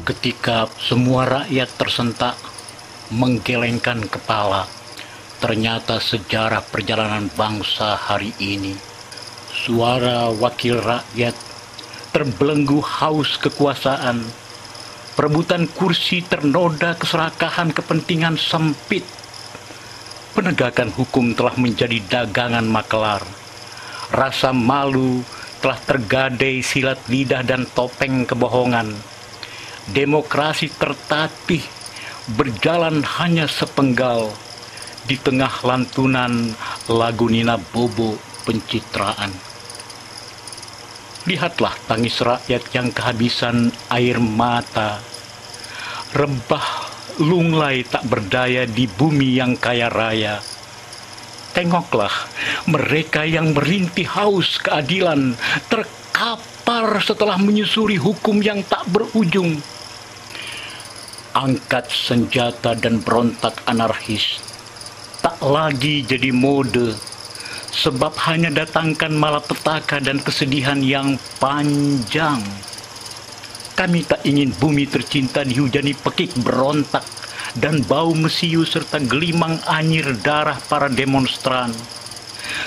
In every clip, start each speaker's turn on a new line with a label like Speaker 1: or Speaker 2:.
Speaker 1: Ketika semua rakyat tersentak menggelengkan kepala, ternyata sejarah perjalanan bangsa hari ini, suara wakil rakyat terbelenggu haus kekuasaan, perebutan kursi ternoda keserakahan kepentingan sempit, penegakan hukum telah menjadi dagangan makelar, rasa malu telah tergadai silat lidah dan topeng kebohongan, demokrasi tertatih berjalan hanya sepenggal di tengah lantunan lagu Nina Bobo pencitraan. Lihatlah tangis rakyat yang kehabisan air mata, rebah lunglai tak berdaya di bumi yang kaya raya. Tengoklah mereka yang merintih haus keadilan, terkapar setelah menyusuri hukum yang tak berujung. Angkat senjata dan berontak anarkis tak lagi jadi mode, sebab hanya datangkan malapetaka dan kesedihan yang panjang. Kami tak ingin bumi tercinta dihujani pekik berontak dan bau mesiu serta gelimang anyir darah para demonstran.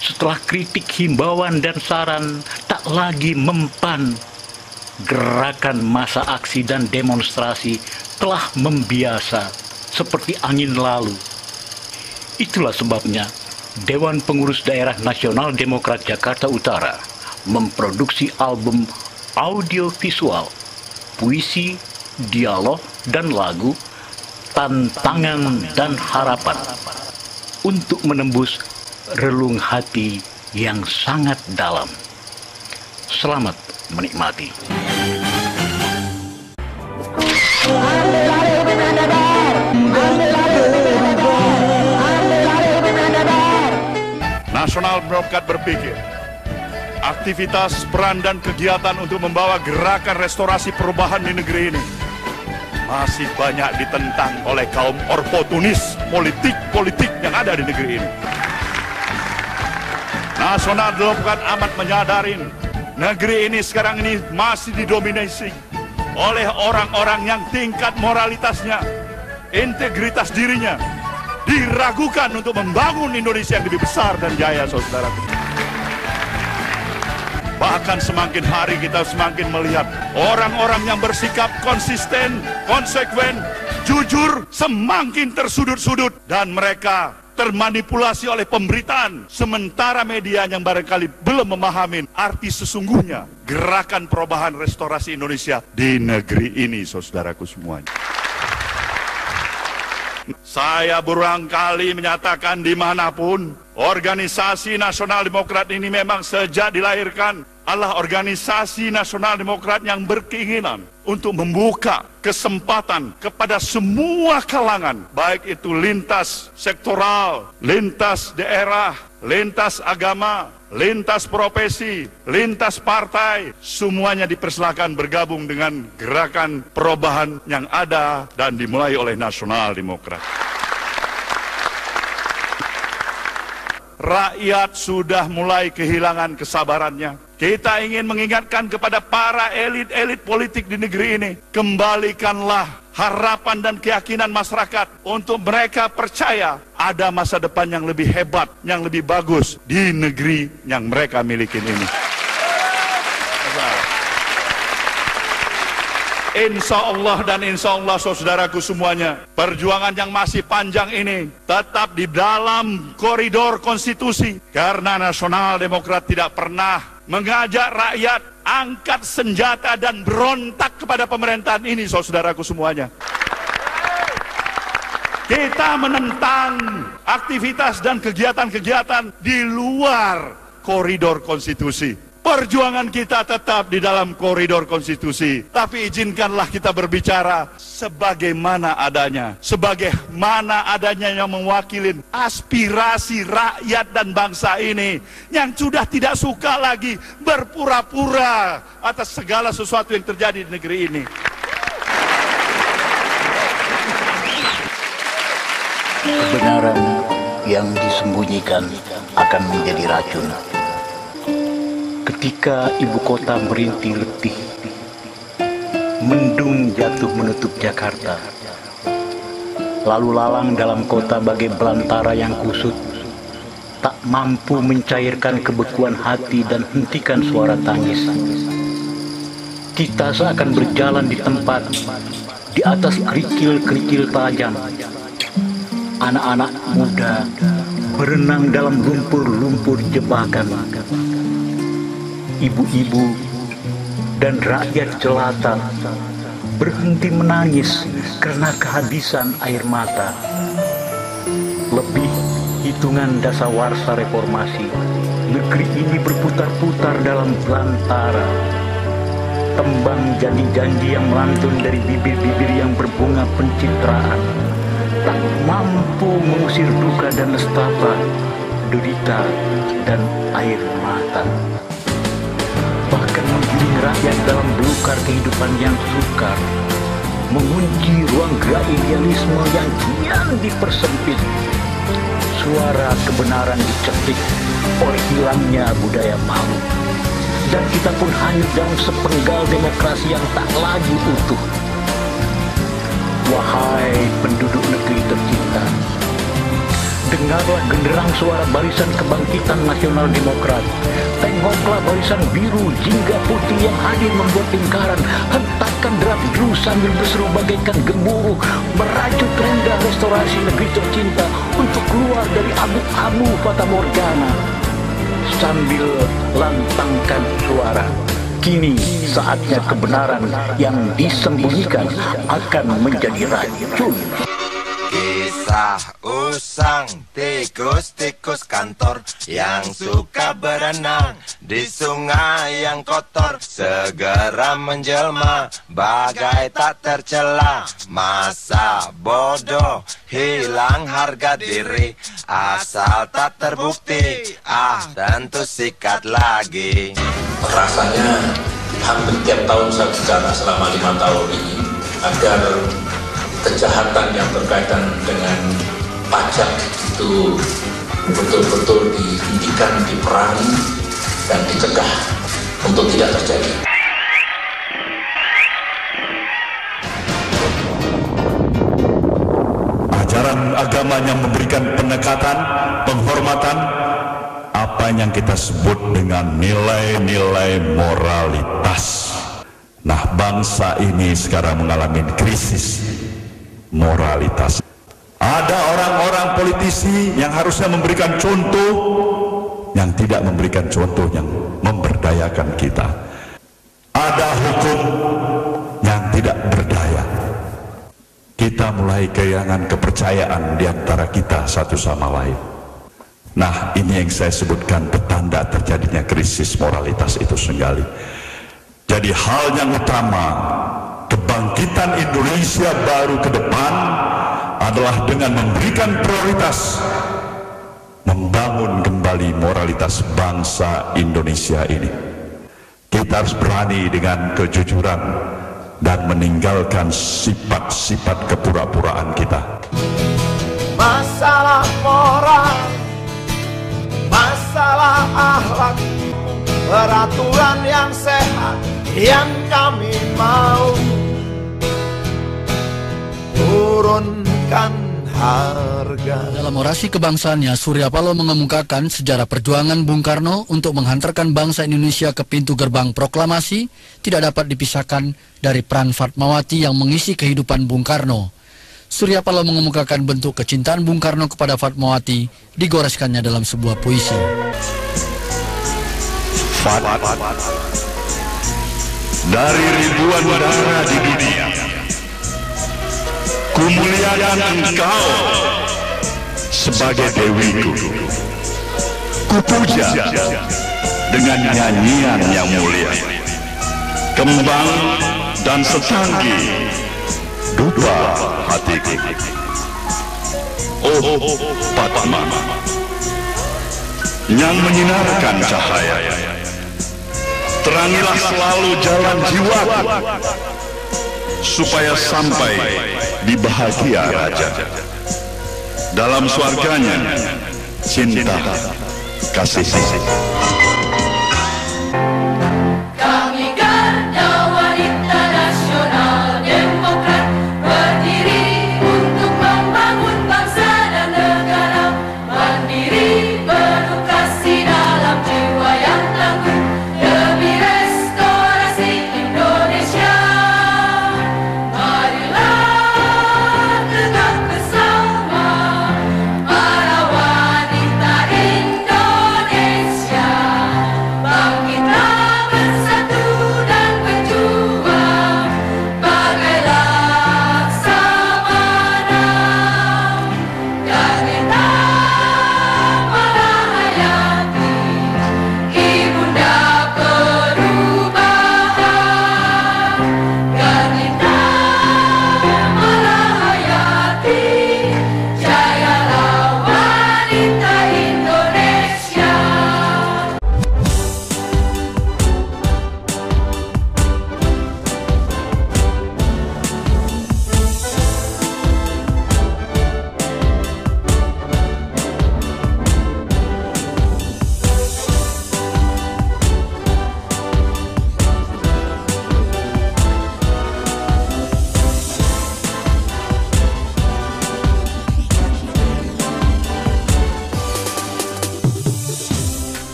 Speaker 1: Setelah kritik, himbauan dan saran tak lagi mempan, gerakan massa aksi dan demonstrasi telah membiasa seperti angin lalu. Itulah sebabnya Dewan Pengurus Daerah Nasional Demokrat Jakarta Utara memproduksi album audiovisual, puisi, dialog, dan lagu Tantangan dan Harapan untuk menembus relung hati yang sangat dalam. Selamat menikmati.
Speaker 2: Nasional Demokrat berpikir, aktivitas, peran, dan kegiatan untuk membawa gerakan restorasi perubahan di negeri ini masih banyak ditentang oleh kaum oportunis politik yang ada di negeri ini. Nasional Demokrat amat menyadari negeri ini sekarang ini masih didominasi oleh orang-orang yang tingkat moralitasnya, integritas dirinya diragukan untuk membangun Indonesia yang lebih besar dan jaya, saudaraku. Bahkan semakin hari kita semakin melihat orang-orang yang bersikap konsisten, konsekuen, jujur semakin tersudut-sudut dan mereka termanipulasi oleh pemberitaan, sementara media yang barangkali belum memahami arti sesungguhnya gerakan perubahan restorasi Indonesia di negeri ini, saudaraku semuanya. Saya berulang kali menyatakan dimanapun, organisasi Nasional Demokrat ini memang sejak dilahirkan adalah organisasi Nasional Demokrat yang berkeinginan untuk membuka kesempatan kepada semua kalangan, baik itu lintas sektoral, lintas daerah, lintas agama, lintas profesi, lintas partai, semuanya dipersilakan bergabung dengan gerakan perubahan yang ada dan dimulai oleh Nasional Demokrat. Rakyat sudah mulai kehilangan kesabarannya. Kita ingin mengingatkan kepada para elit-elit politik di negeri ini, kembalikanlah harapan dan keyakinan masyarakat untuk mereka percaya ada masa depan yang lebih hebat, yang lebih bagus di negeri yang mereka miliki ini. Insya Allah dan insya Allah, saudaraku semuanya, perjuangan yang masih panjang ini tetap di dalam koridor konstitusi, karena Nasional Demokrat tidak pernah mengajak rakyat angkat senjata dan berontak kepada pemerintahan ini, saudaraku semuanya. Kita menentang aktivitas dan kegiatan-kegiatan di luar koridor konstitusi. Perjuangan kita tetap di dalam koridor konstitusi, tapi izinkanlah kita berbicara sebagaimana adanya. Sebagaimana adanya yang mewakili aspirasi rakyat dan bangsa ini, yang sudah tidak suka lagi berpura-pura atas segala sesuatu yang terjadi di negeri ini.
Speaker 1: Kebenaran yang disembunyikan akan menjadi racun. Ketika ibu kota merintih letih, Mendung jatuh menutup Jakarta. Lalu lalang dalam kota bagai belantara yang kusut, tak mampu mencairkan kebekuan hati dan hentikan suara tangis. Kita seakan berjalan di tempat, di atas kerikil-kerikil tajam. Anak-anak muda berenang dalam lumpur-lumpur jebakan. Ibu-ibu dan rakyat jelata berhenti menangis karena kehabisan air mata. Lebih hitungan dasawarsa reformasi, negeri ini berputar-putar dalam belantara. Tembang janji-janji yang melantun dari bibir-bibir yang berbunga pencitraan tak mampu mengusir duka dan nestapa, derita dan air mata. Bahkan menggiring rakyat dalam belukar kehidupan yang sukar, mengunci ruang gerak idealisme yang kian dipersempit. Suara kebenaran dicekik oleh hilangnya budaya malu, dan kita pun hanyut dalam sepenggal demokrasi yang tak lagi utuh. Wahai penduduk negeri tercinta, dengarlah genderang suara Barisan Kebangkitan Nasional Demokrat. Tengoklah barisan biru, jingga putih yang hadir membuat lingkaran. Hentakkan derap deru sambil berseru bagaikan gemuruh, merajut rendah restorasi negeri tercinta untuk keluar dari abu-abu fata morgana. Sambil lantangkan suara, kini saatnya kebenaran yang disembunyikan akan menjadi racun.
Speaker 3: Kisah usang tikus-tikus kantor yang suka berenang di sungai yang kotor, segera menjelma bagai tak tercela. Masa bodoh hilang harga diri, asal tak terbukti tentu sikat lagi.
Speaker 4: Rasanya hampir tiap tahun saya bicara selama 5 tahun ini agar kejahatan yang berkaitan dengan pajak itu betul-betul dihentikan, diperangi, dan dicegah untuk tidak terjadi.
Speaker 2: Ajaran agama yang memberikan pendekatan, penghormatan, apa yang kita sebut dengan nilai-nilai moralitas. Nah, bangsa ini sekarang mengalami krisis moralitas. Ada orang-orang politisi yang harusnya memberikan contoh, yang tidak memberikan contoh yang memberdayakan kita. Ada hukum yang tidak berdaya. Kita mulai kehilangan kepercayaan di antara kita satu sama lain. Nah, ini yang saya sebutkan petanda terjadinya krisis moralitas itu senggali. Jadi hal yang utama kebangkitan Indonesia baru ke depan adalah dengan memberikan prioritas membangun kembali moralitas bangsa Indonesia ini. Kita harus berani dengan kejujuran dan meninggalkan sifat-sifat kepura-puraan kita.
Speaker 3: Masalah moral, masalah akhlak, peraturan yang sehat yang kami mau. Turunkan harga.
Speaker 5: Dalam orasi kebangsaannya, Surya Paloh mengemukakan sejarah perjuangan Bung Karno untuk menghantarkan bangsa Indonesia ke pintu gerbang proklamasi tidak dapat dipisahkan dari peran Fatmawati yang mengisi kehidupan Bung Karno. Surya Paloh mengemukakan bentuk kecintaan Bung Karno kepada Fatmawati digoreskannya dalam sebuah puisi.
Speaker 2: Dari ribuan darah di dunia, kumuliakan engkau sebagai dewiku. Kupuja dengan nyanyian yang mulia, kembang dan setanggi dupa hatiku. Oh Padma, yang menyinarkan cahaya, terangilah selalu jalan jiwaku, supaya sampai di bahagia raja. Dalam surganya cinta kasih.